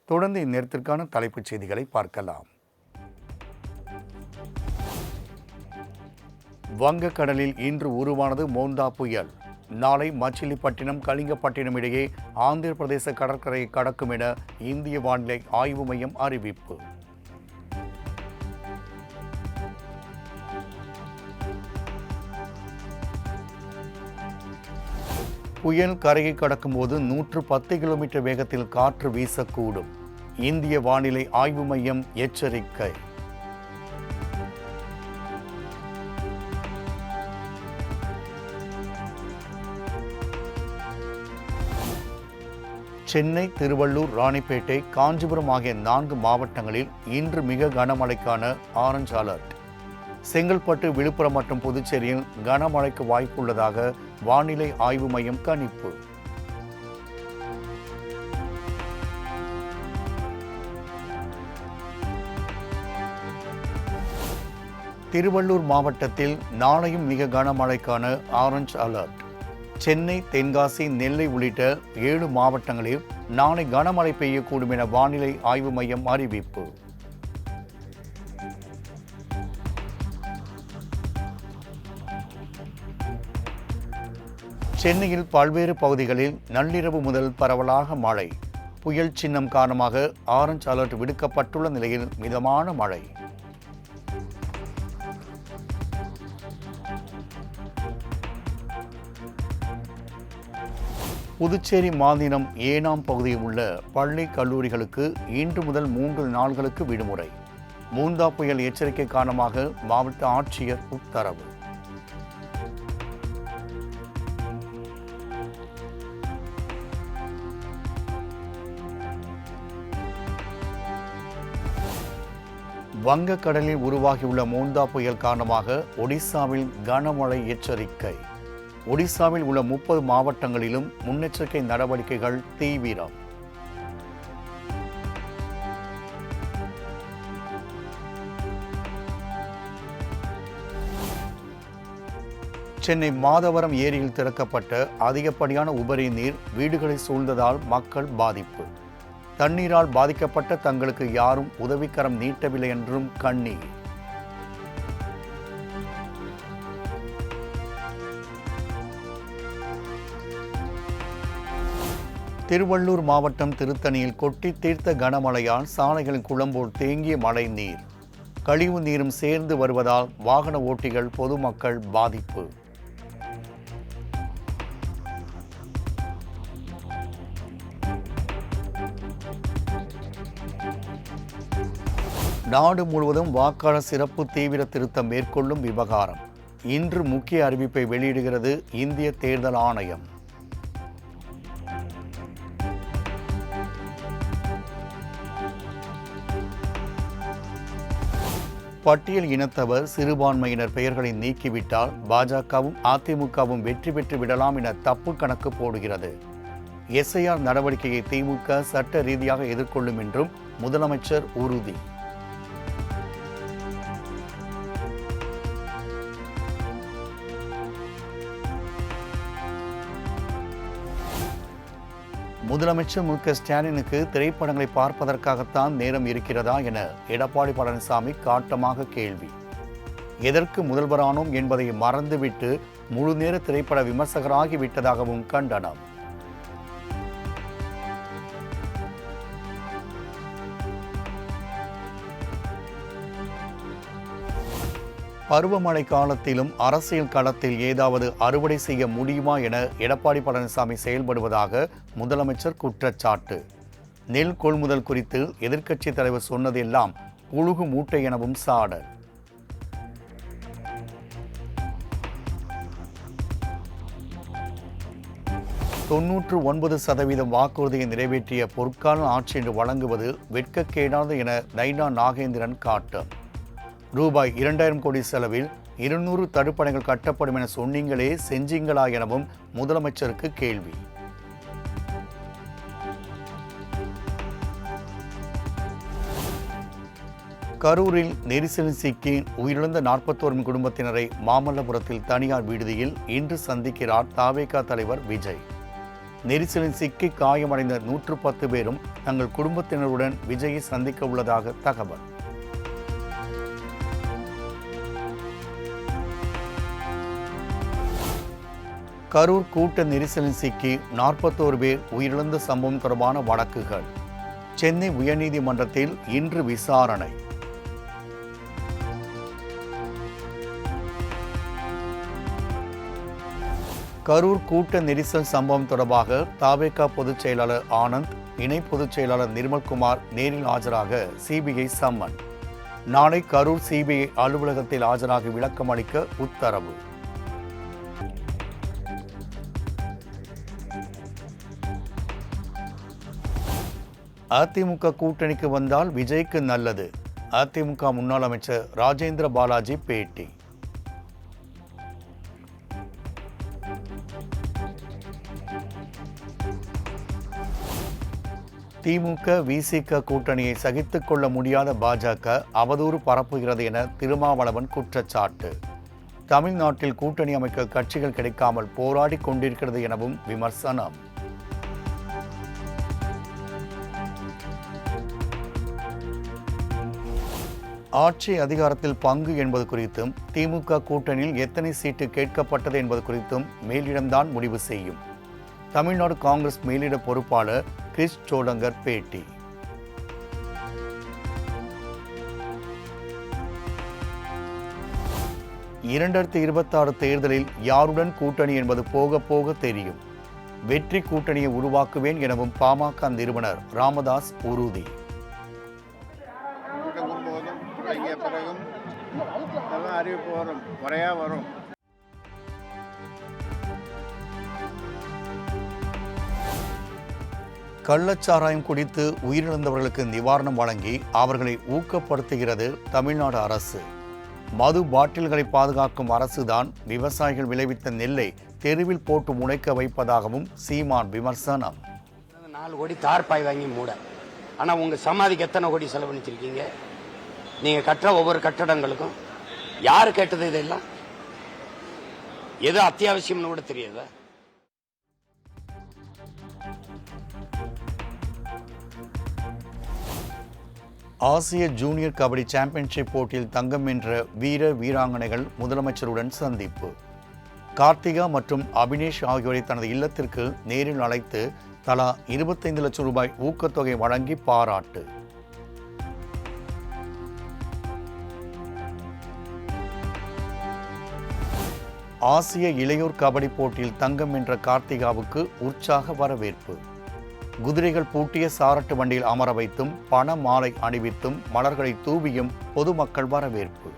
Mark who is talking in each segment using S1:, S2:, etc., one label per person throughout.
S1: தொடர்ந்து இந்நேரத்திற்கான தலைப்புச் செய்திகளை பார்க்கலாம். வங்கக்கடலில் இன்று உருவானது மோந்தா புயல். நாளை மச்சிலிப்பட்டினம் கலிங்கப்பட்டினம் இடையே ஆந்திர பிரதேச கடற்கரையை கடக்கும் என இந்திய வானிலை ஆய்வு மையம் அறிவிப்பு. புயல் கரையை கடக்கும் போது 110 கிலோமீட்டர் வேகத்தில் காற்று வீசக்கூடும். இந்திய வானிலை ஆய்வு மையம் எச்சரிக்கை. சென்னை, திருவள்ளூர், ராணிப்பேட்டை, காஞ்சிபுரம் ஆகிய 4 மாவட்டங்களில் இன்று மிக கனமழைக்கான ஆரஞ்சு அலர்ட். செங்கல்பட்டு, விழுப்புரம் மற்றும் புதுச்சேரியில் கனமழைக்கு வாய்ப்புள்ளதாக வானிலை ஆய்வு மையம் கணிப்பு. திருவள்ளூர் மாவட்டத்தில் நாளையும் மிக கனமழைக்கான ஆரஞ்சு அலர்ட். சென்னை, தென்காசி, நெல்லை உள்ளிட்ட 7 மாவட்டங்களில் நாளை கனமழை பெய்யக்கூடும் என வானிலை ஆய்வு மையம் அறிவிப்பு. சென்னையில் பல்வேறு பகுதிகளில் நள்ளிரவு முதல் பரவலாக மழை. புயல் சின்னம் காரணமாக ஆரஞ்சு அலர்ட் விடுக்கப்பட்டுள்ள நிலையில் மிதமான மழை. புதுச்சேரி மாநிலம் ஏனாம் பகுதியில் உள்ள பள்ளி கல்லூரிகளுக்கு இன்று முதல் 3 நாட்களுக்கு விடுமுறை. மோந்தா புயல் எச்சரிக்கை காரணமாக மாவட்ட ஆட்சியர் உத்தரவு. வங்கக்கடலில் உருவாகியுள்ள மோந்தா புயல் காரணமாக ஒடிசாவில் கனமழை எச்சரிக்கை. ஒடிசாவில் உள்ள 30 மாவட்டங்களிலும் முன்னெச்சரிக்கை நடவடிக்கைகள் தீவிரம். சென்னை மாதவரம் ஏரியில் திறக்கப்பட்ட அதிகப்படியான உபரி நீர் வீடுகளை சூழ்ந்ததால் மக்கள் பாதிப்பு. தண்ணீரால் பாதிக்கப்பட்ட தங்களுக்கு யாரும் உதவிக்கரம் நீட்டவில்லை என்றும் கண்ணீர். திருவள்ளூர் மாவட்டம் திருத்தணியில் கொட்டி தீர்த்த கனமழையால் சாலைகளின் குளம்போல் தேங்கிய மழை நீர். கழிவு நீரும் சேர்ந்து வருவதால் வாகன ஓட்டிகள், பொதுமக்கள் பாதிப்பு. நாடு முழுவதும் வாக்காளர் சிறப்பு தீவிர திருத்தம் மேற்கொள்ளும் விவகாரம். இன்று முக்கிய அறிவிப்பை வெளியிடுகிறது இந்திய தேர்தல் ஆணையம். பட்டியல் இனத்தவர், சிறுபான்மையினர் பெயர்களை நீக்கிவிட்டால் பாஜகவும் அதிமுகவும் வெற்றி பெற்று விடலாம் என தப்பு கணக்கு போடுகிறது. எஸ்ஐஆர் நடவடிக்கையை திமுக சட்ட ரீதியாக எதிர்கொள்ளும் என்றும் முதலமைச்சர் உறுதி. முதலமைச்சர் மு.க. ஸ்டாலினுக்கு திரைப்படங்களை பார்ப்பதற்காகத்தான் நேரம் இருக்கிறதா என எடப்பாடி பழனிசாமி காட்டமாக கேள்வி. எதற்கு முதல்வரானோம் என்பதை மறந்துவிட்டு முழு நேர திரைப்பட விமர்சகராகி விட்டதாகவும் கண்டனம். பருவமழை காலத்திலும் அரசியல் களத்தில் ஏதாவது அறுவடை செய்ய முடியுமா என எடப்பாடி பழனிசாமி செயல்படுவதாக முதலமைச்சர் குற்றச்சாட்டு. நெல் கொள்முதல் குறித்து எதிர்க்கட்சித் தலைவர் சொன்னதெல்லாம் புழுகு மூட்டை எனவும் சாடல். "99% வாக்குறுதியை நிறைவேற்றிய பொற்கால ஆட்சி என்று வழங்குவது வெட்கக்கேடானது என நைனா நாகேந்திரன் காட்டம். ரூபாய் 2000 கோடி செலவில் 200 தடுப்பணைகள் கட்டப்படும் என சொன்னீங்களே, செஞ்சீங்களா எனவும் முதலமைச்சருக்கு கேள்வி. கரூரில் நெரிசலில் சிக்கி உயிரிழந்த 41 குடும்பத்தினரை மாமல்லபுரத்தில் தனியார் விடுதியில் இன்று சந்திக்கிறார் தவேக தலைவர் விஜய். நெரிசலில் சிக்கி காயமடைந்த 110 பேரும் தங்கள் குடும்பத்தினருடன் விஜயை சந்திக்க உள்ளதாக தகவல். கரூர் கூட்ட நெரிசலில் சிக்கி 41 பேர் உயிரிழந்த சம்பவம் தொடர்பான வழக்குகள் சென்னை உயர்நீதிமன்றத்தில் இன்று விசாரணை. கரூர் கூட்ட நெரிசல் சம்பவம் தொடர்பாக தவேக பொதுச் செயலாளர் ஆனந்த், இணை பொதுச் செயலாளர் நிர்மல்குமார் நேரில் ஆஜராக சிபிஐ சம்மன். நாளை கரூர் சிபிஐ அலுவலகத்தில் ஆஜராகி விளக்கம் அளிக்க உத்தரவு. அதிமுக கூட்டணிக்கு வந்தால் விஜய்க்கு நல்லது. அதிமுக முன்னாள் அமைச்சர் ராஜேந்திர பாலாஜி பேட்டி. திமுக விசிக கூட்டணியை சகித்துக் கொள்ள முடியாத பாஜக அவதூறு பரப்புகிறது என திருமாவளவன் குற்றச்சாட்டு. தமிழ்நாட்டில் கூட்டணி அமைக்க கட்சிகள் கிடைக்காமல் போராடி கொண்டிருக்கிறது எனவும் விமர்சனம். ஆட்சி அதிகாரத்தில் பங்கு என்பது குறித்தும் திமுக கூட்டணியில் எத்தனை சீட்டு கேட்கப்பட்டது என்பது குறித்தும் மேலிடம்தான் முடிவு செய்யும். தமிழ்நாடு காங்கிரஸ் மேலிட பொறுப்பாளர் கிறிஸ் சோடங்கர் பேட்டி. (2026) தேர்தலில் யாருடன் கூட்டணி என்பது போக போக தெரியும். வெற்றி கூட்டணியை உருவாக்குவேன் எனவும் பாமக நிறுவனர் ராமதாஸ் உறுதி.
S2: பிறகும் அறிவிப்பு வரும், முறையா வரும்.
S1: கள்ளச்சாராயம் குடித்து உயிரிழந்தவர்களுக்கு நிவாரணம் வழங்கி அவர்களை ஊக்கப்படுத்துகிறது தமிழ்நாடு அரசு. மது பாட்டில்களை பாதுகாக்கும் அரசுதான் விவசாயிகள் விளைவித்த நெல்லை தெருவில் போட்டு முளைக்க வைப்பதாகவும் சீமான் விமர்சனம்.
S3: 4 கோடி தார்பாய் வாங்கி மூட, ஆனா உங்க சமாதிக்கு எத்தனை கோடி செலவழிச்சிருக்கீங்க? நீங்க கட்டுற ஒவ்வொரு கட்டடங்களுக்கும் யாரு கேட்டது? இதெல்லாம் எது அத்தியாவசியம்னு கூட தெரியாதா?
S1: ஆசிய ஜூனியர் கபடி சாம்பியன்ஷிப் போட்டியில் தங்கம் வென்ற வீர வீராங்கனைகள் முதலமைச்சருடன் சந்திப்பு. கார்த்திகா மற்றும் அபினேஷ் ஆகியோரை தனது இல்லத்திற்கு நேரில் அழைத்து தலா 25 லட்சம் ரூபாய் ஊக்கத்தொகை வழங்கி பாராட்டு. ஆசிய இளையோர் கபடி போட்டியில் தங்கம் வென்ற கார்த்திகாவுக்கு உற்சாக வரவேற்பு. குதிரைகள் பூட்டிய சாரட்டு வண்டியில் அமர வைத்தும் பண மாலை அணிவித்தும் மலர்களை தூவியும் பொதுமக்கள் வரவேற்பு.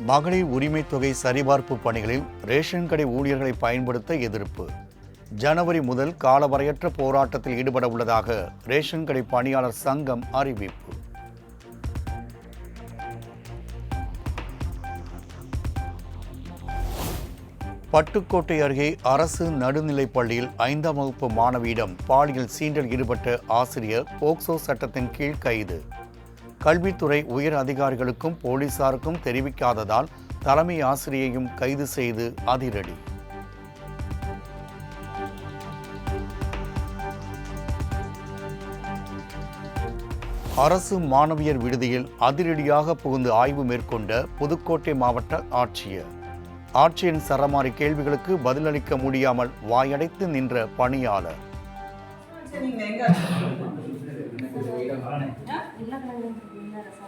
S1: மகளிர் உரிமை தொகை சரிபார்ப்பு பணிகளில் ரேஷன் கடை ஊழியர்களை பயன்படுத்த எதிர்ப்பு. ஜனவரி முதல் காலவரையற்ற போராட்டத்தில் ஈடுபட உள்ளதாக ரேஷன் கடை பணியாளர் சங்கம் அறிவிப்பு. பட்டுக்கோட்டை அருகே அரசு நடுநிலைப் பள்ளியில் 5ஆம் வகுப்பு மாணவியிடம் பாலியல் சீண்டல் ஈடுபட்ட ஆசிரியர் போக்சோ சட்டத்தின் கீழ் கைது. கல்வித்துறை உயர் அதிகாரிகளுக்கும் போலீசாருக்கும் தெரிவிக்காததால் தலைமை ஆசிரியையும் கைது செய்து அதிரடி. அரசு மாணவியர் விடுதியில் அதிரடியாக புகுந்து ஆய்வு மேற்கொண்ட புதுக்கோட்டை மாவட்ட ஆட்சியர். ஆட்சியின் சரமாரி கேள்விகளுக்கு பதிலளிக்க முடியாமல் வாயடைத்து நின்ற பணியாளர்.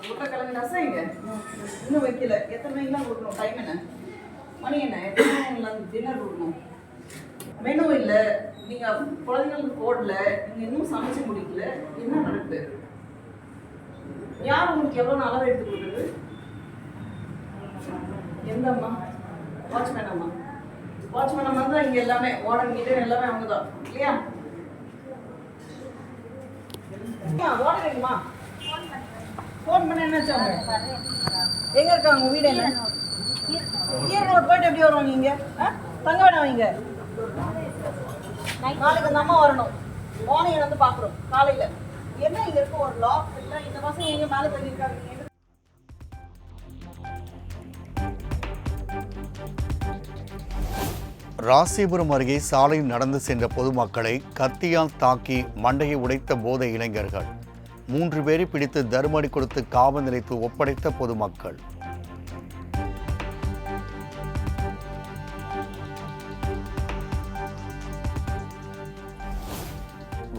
S4: உருளைக்கிழங்கு ரசம் இங்க இன்னும் வைக்கல. எத்தனை மணிக்கெல்லாம் கொடுக்கணும்? டைம் என்ன? மணி என்ன? எத்தனை மணிக்கு டின்னர் கொடுக்கணும்? மெனு இல்லை, நீங்க குழந்தைங்களுக்கு போடல, நீங்க இன்னும் சமைச்சு முடிக்கல. என்ன நடக்குது? யார் உங்களுக்கு எவ்வளோ அளவு எடுத்து கொடுக்குறது? எந்த அம்மா? வாட்ச்மேன் அம்மா. வாட்ச்மேன் அம்மா தான் இங்கே எல்லாமே வார்டன் கிட்ட எல்லாமே அவங்க தான் இல்லையா? வார்டன் வேணுமா? ஃபோன் பண்ண என்னாச்சு அவங்க? எங்க இருக்காங்க? உங்க வீடு என்ன? ஈரோடு போயிட்டு எப்படி வருவாங்க இங்க? தங்க வேணாம் இங்க. நாளைக்கு அந்த அம்மா வரணும். மார்னிங் வந்து பாக்குறோம் காலையில. என்ன இங்க இருக்க ஒரு லாக் இல்ல, இந்த மாசம் எங்க மேல தள்ளிருக்காங்க.
S1: ராசிபுரம் அருகே சாலையில் நடந்து சென்ற பொதுமக்களை கத்தியால் தாக்கி மண்டையை உடைத்த போதை இளைஞர்கள். 3 பேரை பிடித்து தர்மடி கொடுத்து காவல் நிலையத்தில் ஒப்படைத்த பொதுமக்கள்.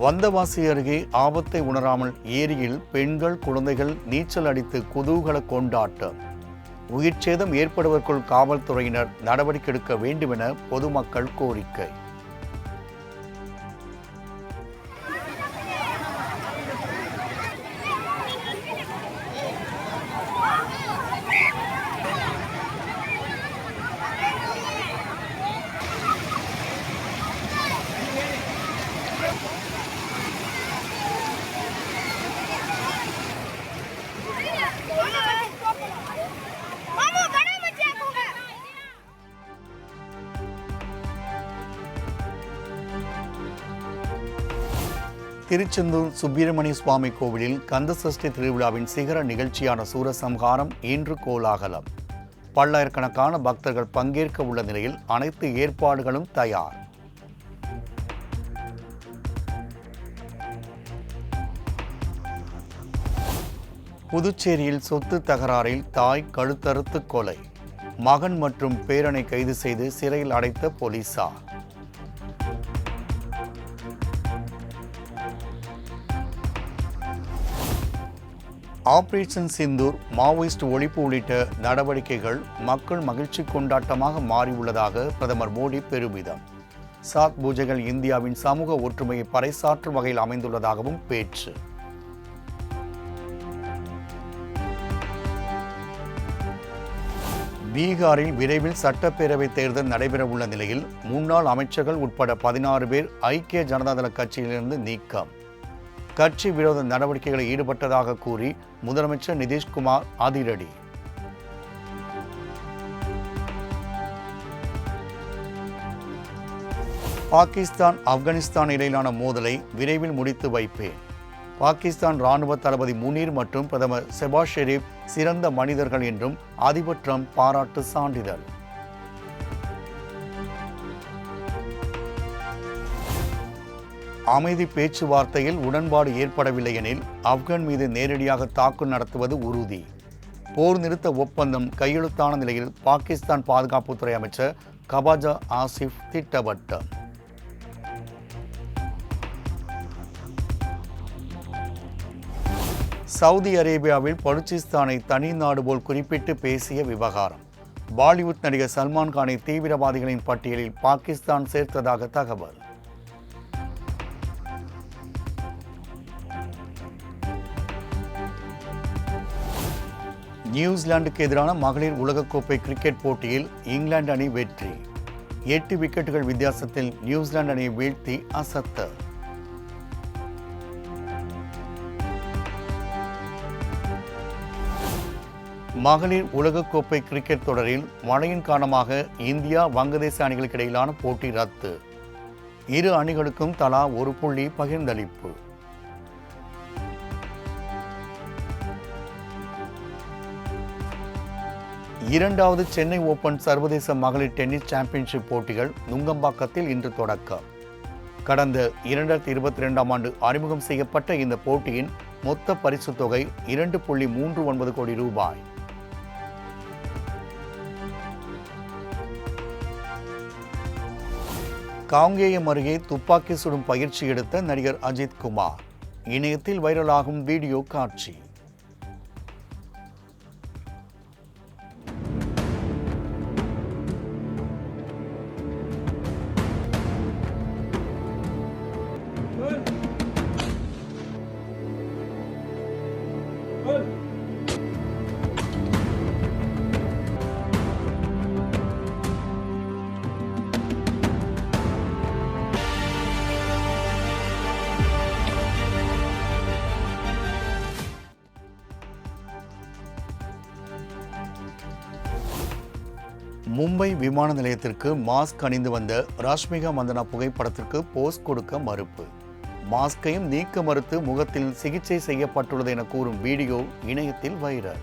S1: வந்தவாசி அருகே ஆபத்தை உணராமல் ஏரியில் பெண்கள் குழந்தைகள் நீச்சல் அடித்து குதூகல கொண்டாட்டம். உயிர் சேதம் ஏற்படுவதற்குள் காவல்துறையினர் நடவடிக்கை எடுக்க வேண்டும் என பொதுமக்கள் கோரிக்கை. திருச்செந்தூர் சுப்பிரமணிய சுவாமி கோவிலில் கந்தசஷ்டி திருவிழாவின் சிகர நிகழ்ச்சியான சூரசம்ஹாரம் இன்று கோலாகலம். பல்லாயிரக்கணக்கான பக்தர்கள் பங்கேற்க உள்ள நிலையில் அனைத்து ஏற்பாடுகளும் தயார். புதுச்சேரியில் சொத்து தகராறில் தாய் கழுத்தறுத்து கொலை. மகன் மற்றும் பேரனை கைது செய்து சிறையில் அடைத்த போலீசார். ஆபரேஷன் சிந்தூர், மாவோயிஸ்ட் ஒழிப்பு உள்ளிட்ட நடவடிக்கைகள் மக்கள் மகிழ்ச்சி கொண்டாட்டமாக மாறியுள்ளதாக பிரதமர் மோடி பெருமிதம். சாத் பூஜைகள் இந்தியாவின் சமூக ஒற்றுமையை பறைசாற்றும் வகையில் அமைந்துள்ளதாகவும் பேச்சு. பீகாரில் விரைவில் சட்டப்பேரவை தேர்தல் நடைபெறவுள்ள நிலையில் முன்னாள் அமைச்சர்கள் உட்பட 16 பேர் ஐக்கிய ஜனதாதள கட்சியிலிருந்து நீக்கம். கட்சி விரோத நடவடிக்கைகளில் ஈடுபட்டதாக கூறி முதலமைச்சர் நிதிஷ்குமார் அதிரடி. பாகிஸ்தான் ஆப்கானிஸ்தான் இடையிலான மோதலை விரைவில் முடித்து வைப்பேன். பாகிஸ்தான் ராணுவ தளபதி முனீர் மற்றும் பிரதமர் ஷெபாஸ் ஷெரீப் சிறந்த மனிதர்கள் என்றும் அதிபர் ட்ரம்ப் பாராட்டு சான்றிதழ். அமைதி பேச்சுவார்த்தையில் உடன்பாடு ஏற்படவில்லை எனில் ஆப்கான் மீது நேரடியாக தாக்குதல் நடத்துவது உறுதி. போர் நிறுத்த ஒப்பந்தம் கையெழுத்தான நிலையில் பாகிஸ்தான் பாதுகாப்புத்துறை அமைச்சர் கவாஜா ஆசிஃப் திட்டவட்டம். சவுதி அரேபியாவில் பலுச்சிஸ்தானை தனி நாடு போல் குறிப்பிட்டு பேசிய விவகாரம். பாலிவுட் நடிகர் சல்மான் கானை தீவிரவாதிகளின் பட்டியலில் பாகிஸ்தான் சேர்த்ததாக தகவல். நியூசிலாந்துக்கு எதிரான மகளிர் உலகக்கோப்பை கிரிக்கெட் போட்டியில் இங்கிலாந்து அணி வெற்றி. 8 விக்கெட்டுகள் வித்தியாசத்தில் நியூசிலாந்து அணியை வீழ்த்தி அசத்த. மகளிர் உலகக்கோப்பை கிரிக்கெட் தொடரில் மழையின் காரணமாக இந்தியா வங்கதேச அணிகளுக்கு இடையிலான போட்டி ரத்து. இரு அணிகளுக்கும் தலா 1 புள்ளி பகிர்ந்தளிப்பு. இரண்டாவது சென்னை ஓபன் சர்வதேச மகளிர் டென்னிஸ் சாம்பியன்ஷிப் போட்டிகள் நுங்கம்பாக்கத்தில் இன்று தொடக்கம். கடந்த 2022ஆம் ஆண்டு அறிமுகம் செய்யப்பட்ட இந்த போட்டியின் மொத்த பரிசுத் தொகை 2.39 கோடி ரூபாய். காங்கேயம் அருகே துப்பாக்கி சுடும் பயிற்சி எடுத்த நடிகர் அஜித் குமார். இணையத்தில் வைரலாகும் வீடியோ காட்சி. மும்பை விமான நிலையத்திற்கு மாஸ்க் அணிந்து வந்த ராஷ்மிகா மந்தனா புகைப்படத்திற்கு போஸ் கொடுக்க மறுப்பு. மாஸ்கையும் நீக்க மறுத்து முகத்தில் சிகிச்சை செய்யப்பட்டுள்ளது என கூறும் வீடியோ இணையத்தில் வைரல்.